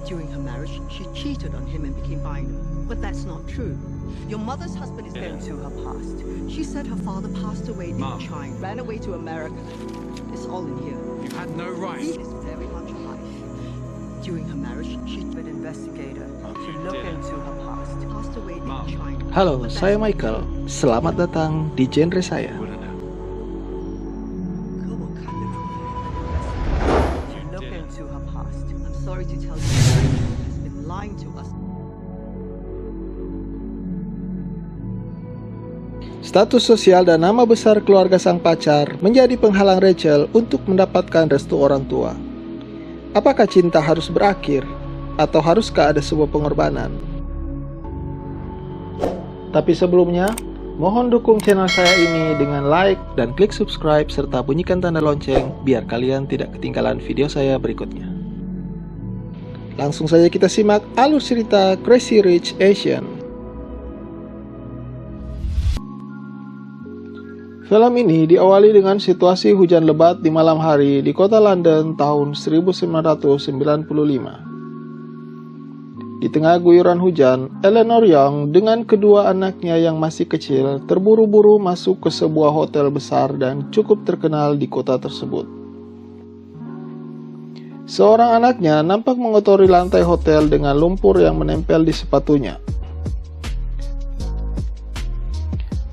During her marriage, she cheated on him and became bino. But that's not true. Your mother's husband is into her past. She said her father passed away in China, ran away to America. It's all in here. You had no right. He is very much alive. During her marriage, she's been an investigator. She looked into her past. Passed away in China. Halo, saya Michael. Selamat datang di genre saya. She looked into her past. I'm sorry to tell you, she has been lying to us. Status sosial dan nama besar keluarga sang pacar menjadi penghalang Rachel untuk mendapatkan restu orang tua. Apakah cinta harus berakhir? Atau haruskah ada sebuah pengorbanan? Tapi sebelumnya, mohon dukung channel saya ini dengan like dan klik subscribe serta bunyikan tanda lonceng biar kalian tidak ketinggalan video saya berikutnya. Langsung saja kita simak alur cerita Crazy Rich Asian. Film ini diawali dengan situasi hujan lebat di malam hari di kota London tahun 1995. Di tengah guyuran hujan, Eleanor Young dengan kedua anaknya yang masih kecil terburu-buru masuk ke sebuah hotel besar dan cukup terkenal di kota tersebut. Seorang anaknya nampak mengotori lantai hotel dengan lumpur yang menempel di sepatunya.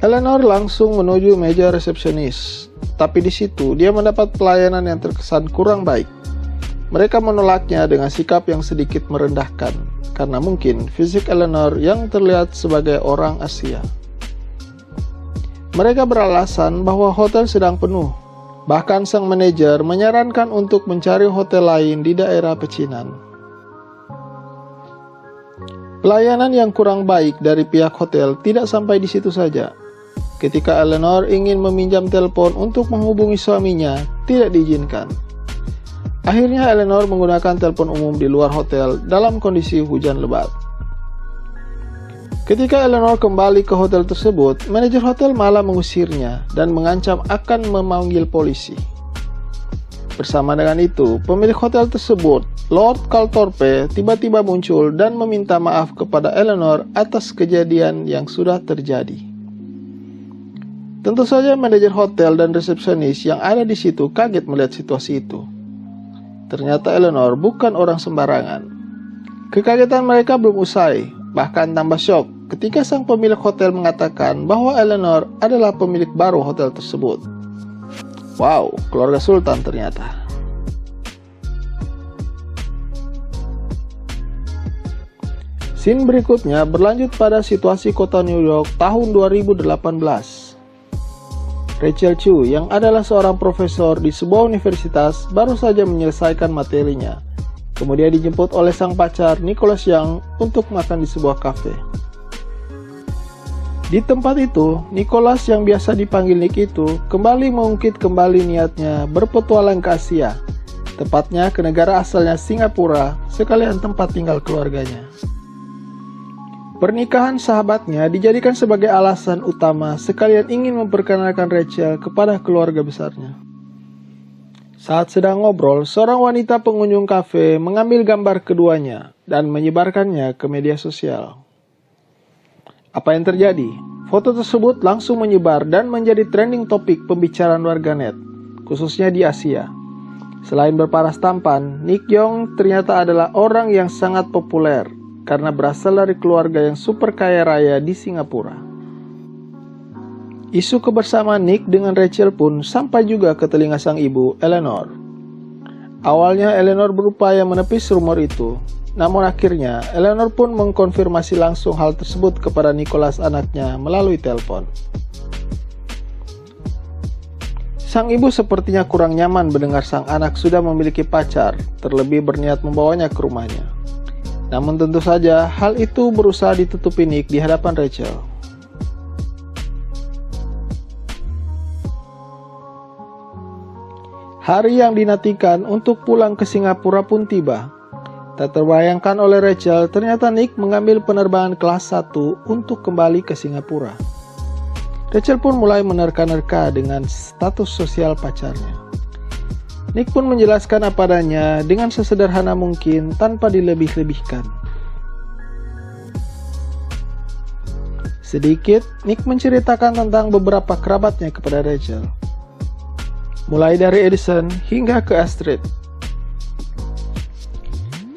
Eleanor langsung menuju meja resepsionis, tapi di situ dia mendapat pelayanan yang terkesan kurang baik. Mereka menolaknya dengan sikap yang sedikit merendahkan, karena mungkin fisik Eleanor yang terlihat sebagai orang Asia. Mereka beralasan bahwa hotel sedang penuh, bahkan sang manajer menyarankan untuk mencari hotel lain di daerah pecinan. Pelayanan yang kurang baik dari pihak hotel tidak sampai di situ saja. Ketika Eleanor ingin meminjam telepon untuk menghubungi suaminya, tidak diizinkan. Akhirnya Eleanor menggunakan telepon umum di luar hotel dalam kondisi hujan lebat. Ketika Eleanor kembali ke hotel tersebut, manajer hotel malah mengusirnya dan mengancam akan memanggil polisi. Bersama dengan itu, pemilik hotel tersebut, Lord Calthorpe, tiba-tiba muncul dan meminta maaf kepada Eleanor atas kejadian yang sudah terjadi. Tentu saja manajer hotel dan resepsionis yang ada di situ kaget melihat situasi itu. Ternyata Eleanor bukan orang sembarangan. Kekagetan mereka belum usai, bahkan tambah syok ketika sang pemilik hotel mengatakan bahwa Eleanor adalah pemilik baru hotel tersebut. Wow, keluarga sultan ternyata. Scene berikutnya berlanjut pada situasi kota New York tahun 2018. Rachel Chu yang adalah seorang profesor di sebuah universitas baru saja menyelesaikan materinya. Kemudian dijemput oleh sang pacar Nicholas Young untuk makan di sebuah kafe. Di tempat itu, Nicholas yang biasa dipanggil Nick itu kembali mengungkit kembali niatnya berpetualang ke Asia, tepatnya ke negara asalnya Singapura, sekalian tempat tinggal keluarganya. Pernikahan sahabatnya dijadikan sebagai alasan utama sekalian ingin memperkenalkan Rachel kepada keluarga besarnya. Saat sedang ngobrol, seorang wanita pengunjung kafe mengambil gambar keduanya dan menyebarkannya ke media sosial. Apa yang terjadi? Foto tersebut langsung menyebar dan menjadi trending topik pembicaraan warganet, khususnya di Asia. Selain berparas tampan, Nick Young ternyata adalah orang yang sangat populer karena berasal dari keluarga yang super kaya raya di Singapura. Isu kebersamaan Nick dengan Rachel pun sampai juga ke telinga sang ibu, Eleanor. Awalnya Eleanor berupaya menepis rumor itu, namun akhirnya Eleanor pun mengkonfirmasi langsung hal tersebut kepada Nicholas anaknya melalui telepon. Sang ibu sepertinya kurang nyaman mendengar sang anak sudah memiliki pacar, terlebih berniat membawanya ke rumahnya. Namun tentu saja hal itu berusaha ditutupi Nick di hadapan Rachel. Hari yang dinantikan untuk pulang ke Singapura pun tiba. Tak terbayangkan oleh Rachel, ternyata Nick mengambil penerbangan kelas 1 untuk kembali ke Singapura. Rachel pun mulai menerka-nerka dengan status sosial pacarnya. Nick pun menjelaskan apa adanya dengan sesederhana mungkin tanpa dilebih-lebihkan. Sedikit, Nick menceritakan tentang beberapa kerabatnya kepada Rachel. Mulai dari Edison hingga ke Astrid.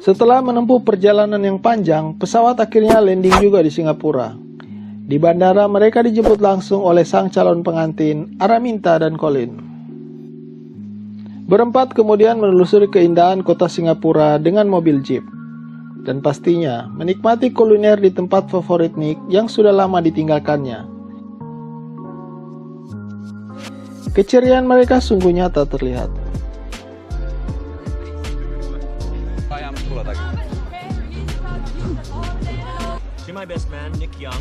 Setelah menempuh perjalanan yang panjang, pesawat akhirnya landing juga di Singapura. Di bandara, mereka dijemput langsung oleh sang calon pengantin, Araminta dan Colin. Berempat kemudian menelusuri keindahan kota Singapura dengan mobil jeep. Dan pastinya menikmati kuliner di tempat favorit Nick yang sudah lama ditinggalkannya. Keceriaan mereka sungguh nyata terlihat. You're my best man, Nick Young.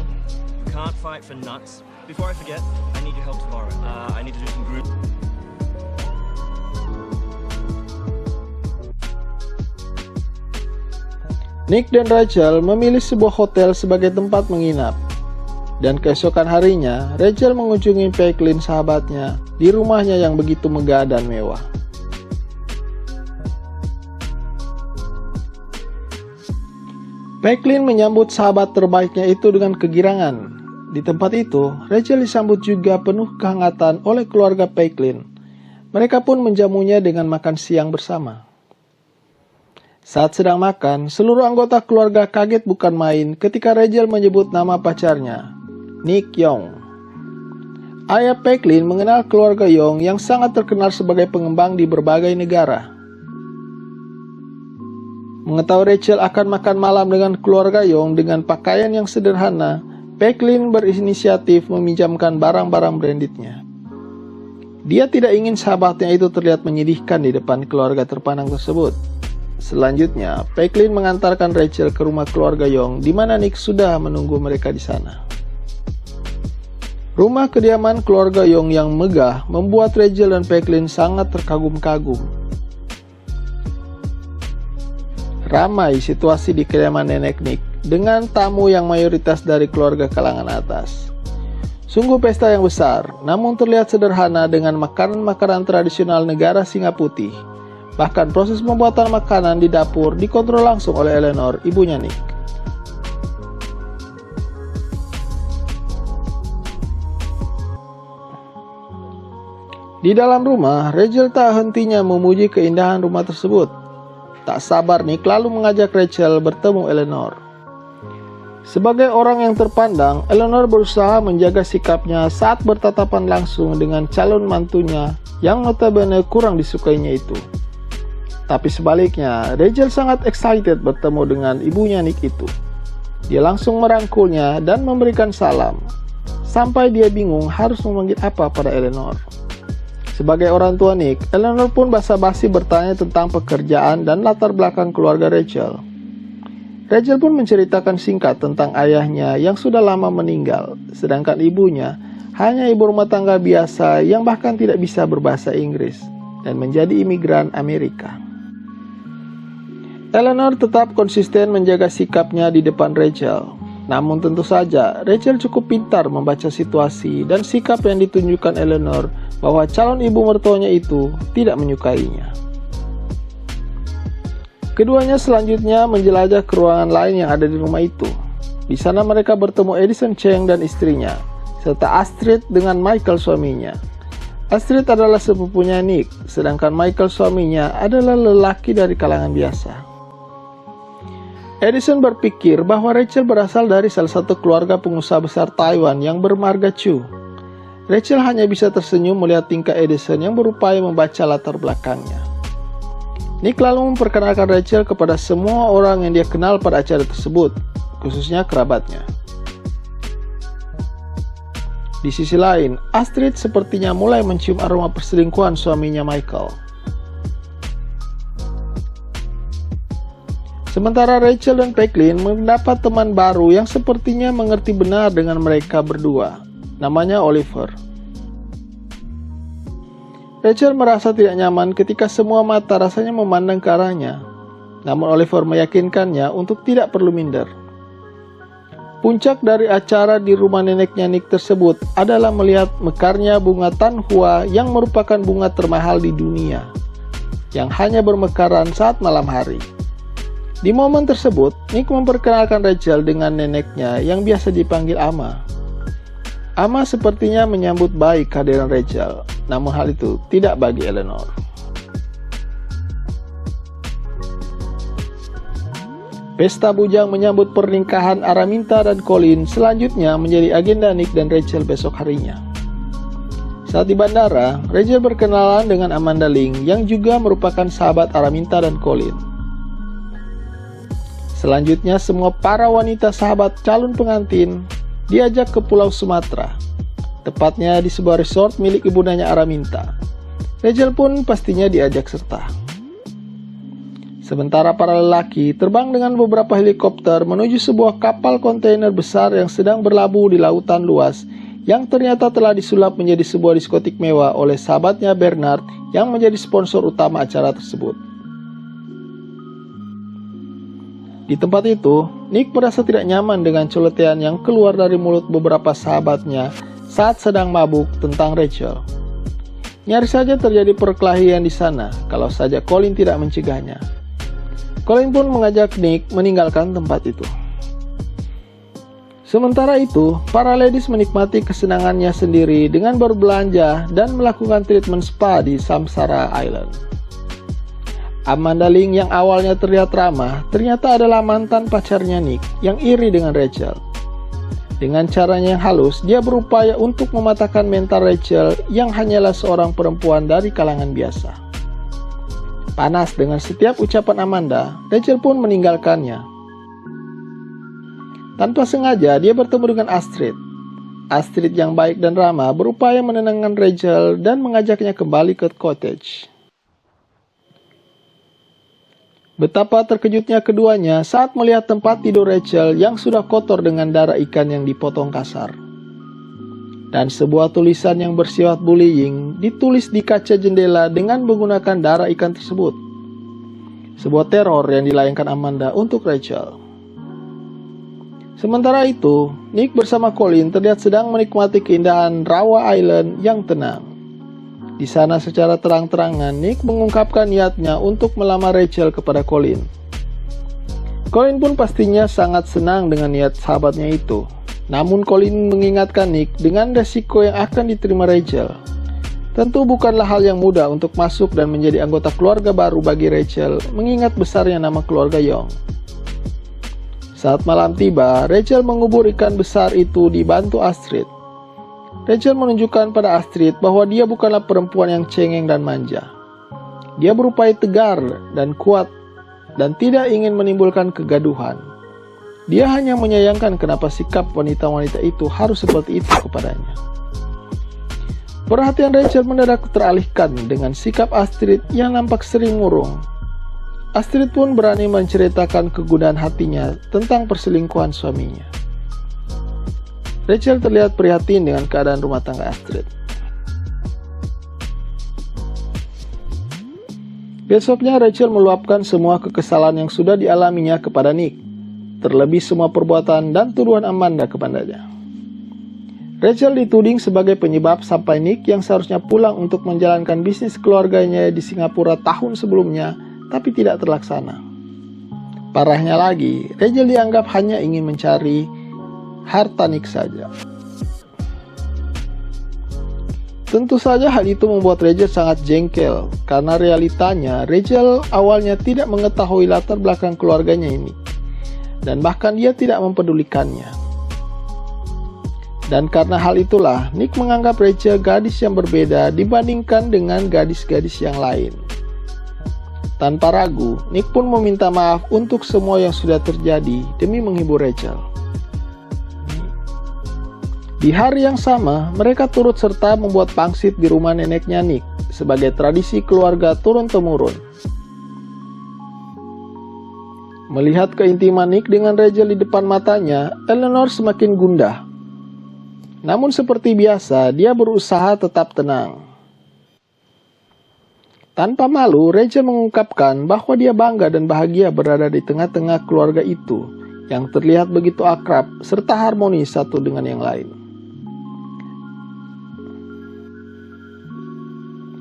You can't fight for nuts. Before I forget, I need your help tomorrow. I need to do some group. Nick dan Rachel memilih sebuah hotel sebagai tempat menginap. Dan keesokan harinya, Rachel mengunjungi Paiklin sahabatnya di rumahnya yang begitu megah dan mewah. Paiklin menyambut sahabat terbaiknya itu dengan kegirangan. Di tempat itu, Rachel disambut juga penuh kehangatan oleh keluarga Paiklin. Mereka pun menjamunya dengan makan siang bersama. Saat sedang makan, seluruh anggota keluarga kaget bukan main ketika Rachel menyebut nama pacarnya, Nick Young. Ayah Paiklin mengenal keluarga Young yang sangat terkenal sebagai pengembang di berbagai negara. Mengetahui Rachel akan makan malam dengan keluarga Young dengan pakaian yang sederhana, Paiklin berinisiatif meminjamkan barang-barang brandednya. Dia tidak ingin sahabatnya itu terlihat menyedihkan di depan keluarga terpandang tersebut. Selanjutnya, Paiklin mengantarkan Rachel ke rumah keluarga Young di mana Nick sudah menunggu mereka di sana. Rumah kediaman keluarga Young yang megah membuat Rachel dan Paiklin sangat terkagum-kagum. Ramai situasi di kediaman nenek Nick dengan tamu yang mayoritas dari keluarga kalangan atas. Sungguh pesta yang besar, namun terlihat sederhana dengan makanan-makanan tradisional negara Singa Putih. Bahkan proses pembuatan makanan di dapur dikontrol langsung oleh Eleanor, ibunya Nick. Di dalam rumah, Rachel tak hentinya memuji keindahan rumah tersebut. Tak sabar Nick lalu mengajak Rachel bertemu Eleanor. Sebagai orang yang terpandang, Eleanor berusaha menjaga sikapnya saat bertatapan langsung dengan calon mantunya yang notabene kurang disukainya itu. Tapi sebaliknya, Rachel sangat excited bertemu dengan ibunya Nick itu. Dia langsung merangkulnya dan memberikan salam, sampai dia bingung harus memanggil apa pada Eleanor. Sebagai orang tua Nick, Eleanor pun basa-basi bertanya tentang pekerjaan dan latar belakang keluarga Rachel. Rachel pun menceritakan singkat tentang ayahnya yang sudah lama meninggal, sedangkan ibunya hanya ibu rumah tangga biasa yang bahkan tidak bisa berbahasa Inggris dan menjadi imigran Amerika. Eleanor tetap konsisten menjaga sikapnya di depan Rachel. Namun tentu saja, Rachel cukup pintar membaca situasi dan sikap yang ditunjukkan Eleanor bahwa calon ibu mertuanya itu tidak menyukainya. Keduanya selanjutnya menjelajah ke ruangan lain yang ada di rumah itu. Di sana mereka bertemu Edison Cheng dan istrinya, serta Astrid dengan Michael suaminya. Astrid adalah sepupunya Nick, sedangkan Michael suaminya adalah lelaki dari kalangan biasa. Edison berpikir bahwa Rachel berasal dari salah satu keluarga pengusaha besar Taiwan yang bermarga Chu. Rachel hanya bisa tersenyum melihat tingkah Edison yang berupaya membaca latar belakangnya. Nick lalu memperkenalkan Rachel kepada semua orang yang dia kenal pada acara tersebut, khususnya kerabatnya. Di sisi lain, Astrid sepertinya mulai mencium aroma perselingkuhan suaminya Michael. Sementara Rachel dan Paiklin mendapat teman baru yang sepertinya mengerti benar dengan mereka berdua. Namanya Oliver. Rachel merasa tidak nyaman ketika semua mata rasanya memandang ke arahnya. Namun Oliver meyakinkannya untuk tidak perlu minder. Puncak dari acara di rumah neneknya Nick tersebut adalah melihat mekarnya bunga tanhua yang merupakan bunga termahal di dunia. yang hanya bermekaran saat malam hari. Di momen tersebut, Nick memperkenalkan Rachel dengan neneknya yang biasa dipanggil Ama. Ama sepertinya menyambut baik kehadiran Rachel, namun hal itu tidak bagi Eleanor. Pesta bujang menyambut pernikahan Araminta dan Colin selanjutnya menjadi agenda Nick dan Rachel besok harinya. Saat di bandara, Rachel berkenalan dengan Amanda Ling yang juga merupakan sahabat Araminta dan Colin. Selanjutnya, semua para wanita sahabat calon pengantin diajak ke Pulau Sumatera, tepatnya di sebuah resort milik ibundanya Araminta. Rachel pun pastinya diajak serta. Sementara para lelaki terbang dengan beberapa helikopter menuju sebuah kapal kontainer besar yang sedang berlabuh di lautan luas yang ternyata telah disulap menjadi sebuah diskotik mewah oleh sahabatnya Bernard yang menjadi sponsor utama acara tersebut. Di tempat itu, Nick merasa tidak nyaman dengan celotehan yang keluar dari mulut beberapa sahabatnya saat sedang mabuk tentang Rachel. Nyaris saja terjadi perkelahian di sana kalau saja Colin tidak mencegahnya. Colin pun mengajak Nick meninggalkan tempat itu. Sementara itu, para ladies menikmati kesenangannya sendiri dengan berbelanja dan melakukan treatment spa di Samsara Island. Amanda Ling yang awalnya terlihat ramah, ternyata adalah mantan pacarnya Nick yang iri dengan Rachel. Dengan caranya yang halus, dia berupaya untuk mematahkan mental Rachel yang hanyalah seorang perempuan dari kalangan biasa. Panas dengan setiap ucapan Amanda, Rachel pun meninggalkannya. Tanpa sengaja, dia bertemu dengan Astrid. Astrid yang baik dan ramah berupaya menenangkan Rachel dan mengajaknya kembali ke cottage. Betapa terkejutnya keduanya saat melihat tempat tidur Rachel yang sudah kotor dengan darah ikan yang dipotong kasar. Dan sebuah tulisan yang bersifat bullying ditulis di kaca jendela dengan menggunakan darah ikan tersebut. Sebuah teror yang dilayangkan Amanda untuk Rachel. Sementara itu, Nick bersama Colin terlihat sedang menikmati keindahan Rawa Island yang tenang. Di sana secara terang-terangan, Nick mengungkapkan niatnya untuk melamar Rachel kepada Colin. Colin pun pastinya sangat senang dengan niat sahabatnya itu. Namun Colin mengingatkan Nick dengan resiko yang akan diterima Rachel. Tentu bukanlah hal yang mudah untuk masuk dan menjadi anggota keluarga baru bagi Rachel, mengingat besarnya nama keluarga Young. Saat malam tiba, Rachel mengubur ikan besar itu dibantu Astrid. Rachel menunjukkan pada Astrid bahwa dia bukanlah perempuan yang cengeng dan manja. Dia berupaya tegar dan kuat dan tidak ingin menimbulkan kegaduhan. Dia hanya menyayangkan kenapa sikap wanita-wanita itu harus seperti itu kepadanya. Perhatian Rachel mendadak teralihkan dengan sikap Astrid yang nampak sering murung. Astrid pun berani menceritakan kegundahan hatinya tentang perselingkuhan suaminya. Rachel terlihat prihatin dengan keadaan rumah tangga Astrid. Besoknya Rachel meluapkan semua kekesalan yang sudah dialaminya kepada Nick, terlebih semua perbuatan dan tuduhan Amanda kepadanya. Rachel dituding sebagai penyebab sampai Nick yang seharusnya pulang untuk menjalankan bisnis keluarganya di Singapura tahun sebelumnya, tapi tidak terlaksana. Parahnya lagi, Rachel dianggap hanya ingin mencari harta Nick saja. Tentu saja hal itu membuat Rachel sangat jengkel, karena realitanya Rachel awalnya tidak mengetahui latar belakang keluarganya ini, dan bahkan dia tidak mempedulikannya. Dan karena hal itulah, Nick menganggap Rachel gadis yang berbeda dibandingkan dengan gadis-gadis yang lain. Tanpa ragu, Nick pun meminta maaf untuk semua yang sudah terjadi demi menghibur Rachel. Di hari yang sama, mereka turut serta membuat pangsit di rumah neneknya Nick sebagai tradisi keluarga turun-temurun. Melihat keintiman Nick dengan Rachel di depan matanya, Eleanor semakin gundah. Namun seperti biasa, dia berusaha tetap tenang. Tanpa malu, Rachel mengungkapkan bahwa dia bangga dan bahagia berada di tengah-tengah keluarga itu yang terlihat begitu akrab serta harmonis satu dengan yang lain.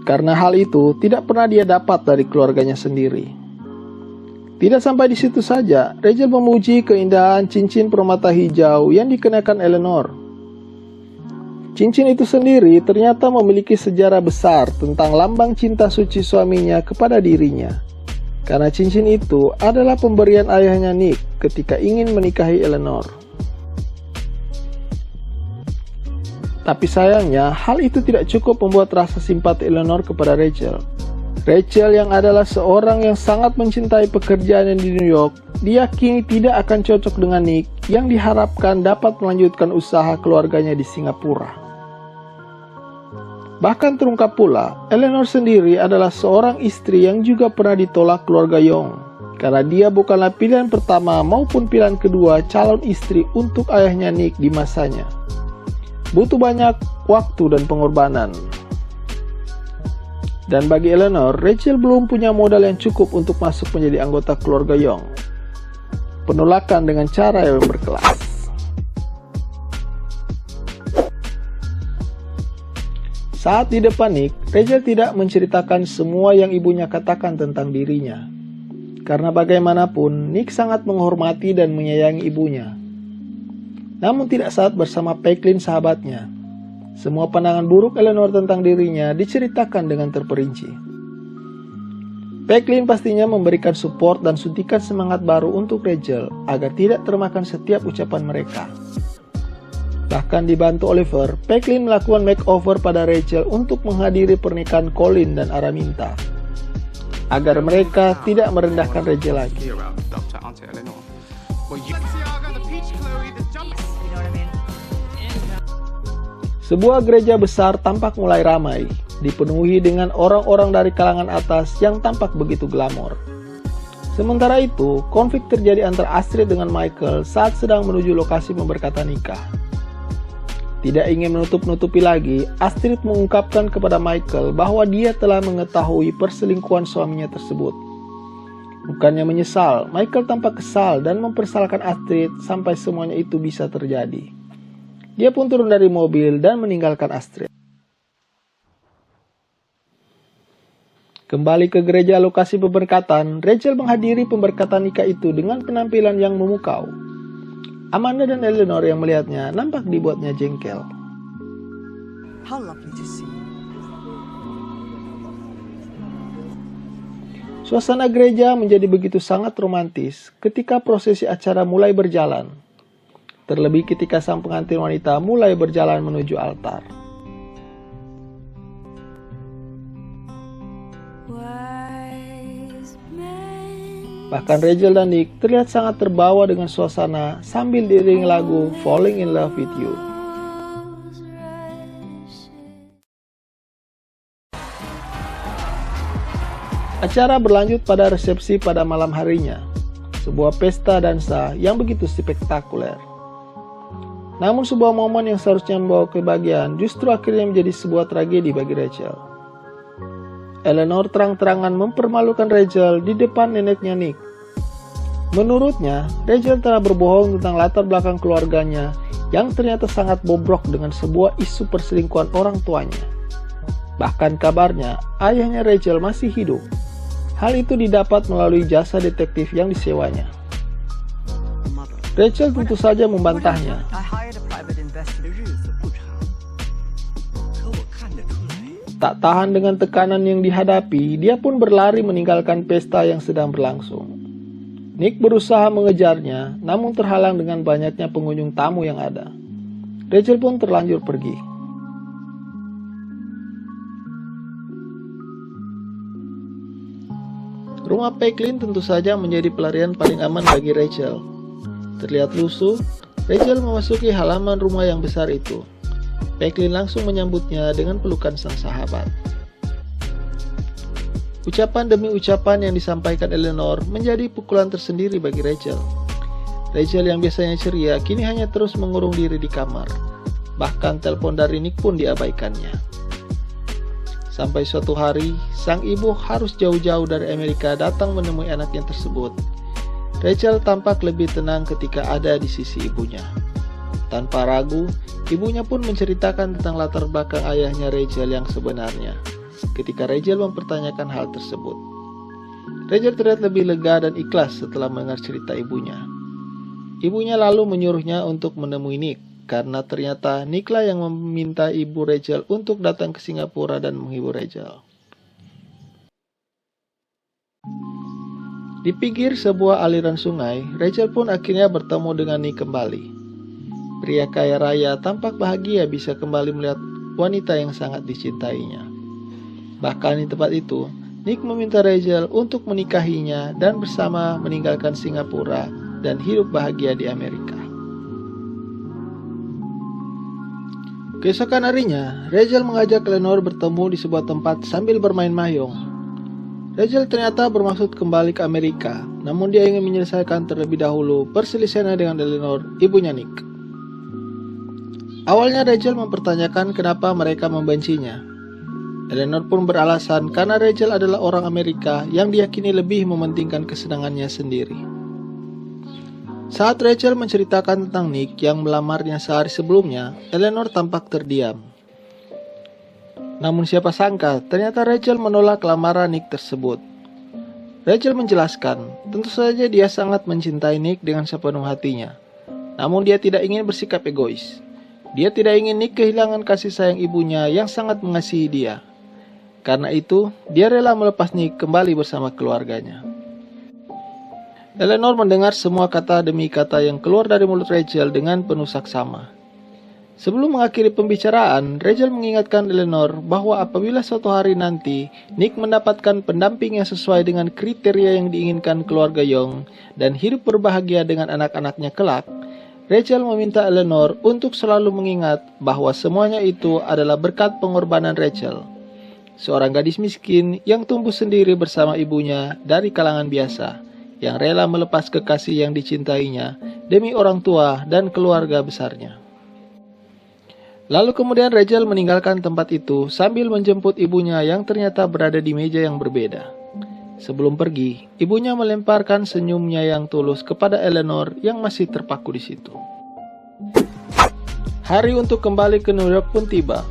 Karena hal itu tidak pernah dia dapat dari keluarganya sendiri. Tidak sampai di situ saja, Rachel memuji keindahan cincin permata hijau yang dikenakan Eleanor. Cincin itu sendiri ternyata memiliki sejarah besar tentang lambang cinta suci suaminya kepada dirinya. Karena cincin itu adalah pemberian ayahnya Nick ketika ingin menikahi Eleanor. Tapi sayangnya, hal itu tidak cukup membuat rasa simpati Eleanor kepada Rachel. Rachel yang adalah seorang yang sangat mencintai pekerjaannya di New York, diyakini tidak akan cocok dengan Nick yang diharapkan dapat melanjutkan usaha keluarganya di Singapura. Bahkan terungkap pula, Eleanor sendiri adalah seorang istri yang juga pernah ditolak keluarga Young, karena dia bukanlah pilihan pertama maupun pilihan kedua calon istri untuk ayahnya Nick di masanya. Butuh banyak waktu dan pengorbanan. Dan bagi Eleanor, Rachel belum punya modal yang cukup untuk masuk menjadi anggota keluarga Young. Penolakan dengan cara yang berkelas. Saat di depan Nick, Rachel tidak menceritakan semua yang ibunya katakan tentang dirinya. Karena bagaimanapun, Nick sangat menghormati dan menyayangi ibunya. Namun tidak saat bersama Paisley sahabatnya. Semua pandangan buruk Eleanor tentang dirinya diceritakan dengan terperinci. Paisley pastinya memberikan support dan suntikan semangat baru untuk Rachel agar tidak termakan setiap ucapan mereka. Bahkan dibantu Oliver, Paisley melakukan makeover pada Rachel untuk menghadiri pernikahan Colin dan Araminta, agar mereka tidak merendahkan Rachel lagi. Sebuah gereja besar tampak mulai ramai, dipenuhi dengan orang-orang dari kalangan atas yang tampak begitu glamor. Sementara itu, konflik terjadi antara Astrid dengan Michael saat sedang menuju lokasi pemberkatan nikah. Tidak ingin menutup-nutupi lagi, Astrid mengungkapkan kepada Michael bahwa dia telah mengetahui perselingkuhan suaminya tersebut. Bukannya menyesal, Michael tampak kesal dan mempersalahkan Astrid sampai semuanya itu bisa terjadi. Dia pun turun dari mobil dan meninggalkan Astrid. Kembali ke gereja lokasi pemberkatan, Rachel menghadiri pemberkatan nikah itu dengan penampilan yang memukau. Amanda dan Eleanor yang melihatnya nampak dibuatnya jengkel. How lovely to see you. Suasana gereja menjadi begitu sangat romantis ketika prosesi acara mulai berjalan. Terlebih ketika sang pengantin wanita mulai berjalan menuju altar. Bahkan Rachel dan Nick terlihat sangat terbawa dengan suasana sambil diiringi lagu Falling in Love with You. Acara berlanjut pada resepsi pada malam harinya, sebuah pesta dansa yang begitu spektakuler. Namun sebuah momen yang seharusnya membawa kebahagiaan justru akhirnya menjadi sebuah tragedi bagi Rachel. Eleanor terang-terangan mempermalukan Rachel di depan neneknya Nick. Menurutnya, Rachel telah berbohong tentang latar belakang keluarganya yang ternyata sangat bobrok dengan sebuah isu perselingkuhan orang tuanya. Bahkan kabarnya, ayahnya Rachel masih hidup. Hal itu didapat melalui jasa detektif yang disewanya. Rachel tentu saja membantahnya. Tak tahan dengan tekanan yang dihadapi, dia pun berlari meninggalkan pesta yang sedang berlangsung. Nick berusaha mengejarnya, namun terhalang dengan banyaknya pengunjung tamu yang ada. Rachel pun terlanjur pergi. Rumah Paisley tentu saja menjadi pelarian paling aman bagi Rachel. Terlihat lusuh, Rachel memasuki halaman rumah yang besar itu. Paisley langsung menyambutnya dengan pelukan sang sahabat. Ucapan demi ucapan yang disampaikan Eleanor menjadi pukulan tersendiri bagi Rachel. Rachel yang biasanya ceria kini hanya terus mengurung diri di kamar. Bahkan telepon dari Nick pun diabaikannya. Sampai suatu hari, sang ibu harus jauh-jauh dari Amerika datang menemui anaknya tersebut. Rachel tampak lebih tenang ketika ada di sisi ibunya. Tanpa ragu, ibunya pun menceritakan tentang latar belakang ayahnya Rachel yang sebenarnya. ketika Rachel mempertanyakan hal tersebut. Rachel terlihat lebih lega dan ikhlas setelah mendengar cerita ibunya. Ibunya lalu menyuruhnya untuk menemui Nick, karena ternyata Nick lah yang meminta ibu Rachel untuk datang ke Singapura dan menghibur Rachel. Di pinggir sebuah aliran sungai, Rachel pun akhirnya bertemu dengan Nick kembali. Pria kaya raya tampak bahagia bisa kembali melihat wanita yang sangat dicintainya. Bahkan di tempat itu, Nick meminta Rachel untuk menikahinya dan bersama meninggalkan Singapura dan hidup bahagia di Amerika. Keesokan harinya, Rachel mengajak Eleanor bertemu di sebuah tempat sambil bermain mayung. Rachel ternyata bermaksud kembali ke Amerika, namun dia ingin menyelesaikan terlebih dahulu perselisihannya dengan Eleanor, ibunya Nick. Awalnya Rachel mempertanyakan kenapa mereka membencinya. Eleanor pun beralasan karena Rachel adalah orang Amerika yang diyakini lebih mementingkan kesenangannya sendiri. Saat Rachel menceritakan tentang Nick yang melamarnya sehari sebelumnya, Eleanor tampak terdiam. Namun siapa sangka, ternyata Rachel menolak lamaran Nick tersebut. Rachel menjelaskan, tentu saja dia sangat mencintai Nick dengan sepenuh hatinya. Namun dia tidak ingin bersikap egois. Dia tidak ingin Nick kehilangan kasih sayang ibunya yang sangat mengasihi dia. Karena itu, dia rela melepas Nick kembali bersama keluarganya. Eleanor mendengar semua kata demi kata yang keluar dari mulut Rachel dengan penuh saksama. Sebelum mengakhiri pembicaraan, Rachel mengingatkan Eleanor bahwa apabila suatu hari nanti Nick mendapatkan pendamping yang sesuai dengan kriteria yang diinginkan keluarga Young dan hidup berbahagia dengan anak-anaknya kelak, Rachel meminta Eleanor untuk selalu mengingat bahwa semuanya itu adalah berkat pengorbanan Rachel, seorang gadis miskin yang tumbuh sendiri bersama ibunya dari kalangan biasa, yang rela melepas kekasih yang dicintainya demi orang tua dan keluarga besarnya. Lalu kemudian Rachel meninggalkan tempat itu sambil menjemput ibunya yang ternyata berada di meja yang berbeda. Sebelum pergi, ibunya melemparkan senyumnya yang tulus kepada Eleanor yang masih terpaku di situ. Hari untuk kembali ke New York pun tiba.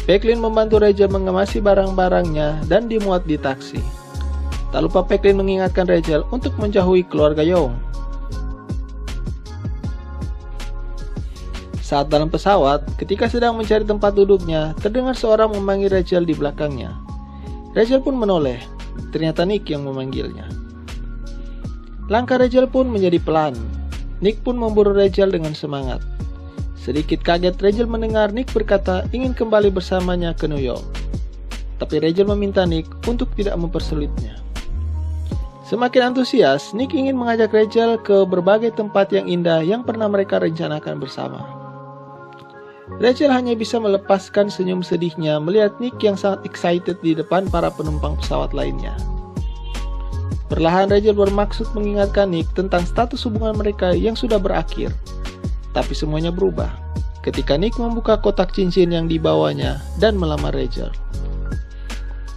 Packlin membantu Rachel mengemasi barang-barangnya dan dimuat di taksi. Tak lupa Packlin mengingatkan Rachel untuk menjauhi keluarga Young. Saat dalam pesawat, ketika sedang mencari tempat duduknya, terdengar seorang memanggil Rachel di belakangnya. Rachel pun menoleh, ternyata Nick yang memanggilnya. Langkah Rachel pun menjadi pelan. Nick pun memburu Rachel dengan semangat. Sedikit kaget Rachel mendengar Nick berkata ingin kembali bersamanya ke New York. Tapi Rachel meminta Nick untuk tidak mempersulitnya. Semakin antusias, Nick ingin mengajak Rachel ke berbagai tempat yang indah yang pernah mereka rencanakan bersama. Rachel hanya bisa melepaskan senyum sedihnya melihat Nick yang sangat excited di depan para penumpang pesawat lainnya. Perlahan Rachel bermaksud mengingatkan Nick tentang status hubungan mereka yang sudah berakhir. Tapi semuanya berubah ketika Nick membuka kotak cincin yang dibawanya dan melamar Rachel.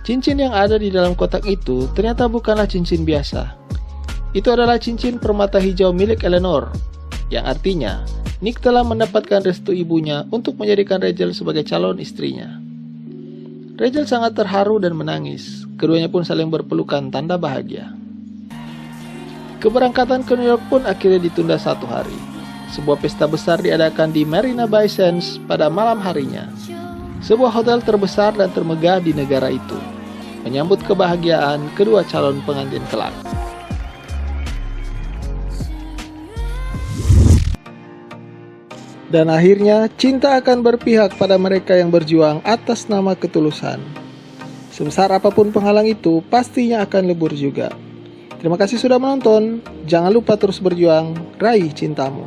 Cincin yang ada di dalam kotak itu ternyata bukanlah cincin biasa. Itu adalah cincin permata hijau milik Eleanor, yang artinya Nick telah mendapatkan restu ibunya untuk menjadikan Rachel sebagai calon istrinya. Rachel sangat terharu dan menangis. Keduanya pun saling berpelukan tanda bahagia. Keberangkatan ke New York pun akhirnya ditunda 1 hari. Sebuah pesta besar diadakan di Marina Bay Sands pada malam harinya. Sebuah hotel terbesar dan termegah di negara itu, menyambut kebahagiaan kedua calon pengantin kelak. Dan akhirnya, cinta akan berpihak pada mereka yang berjuang atas nama ketulusan. Sebesar apapun penghalang itu, pastinya akan lebur juga. Terima kasih sudah menonton. Jangan lupa terus berjuang, raih cintamu.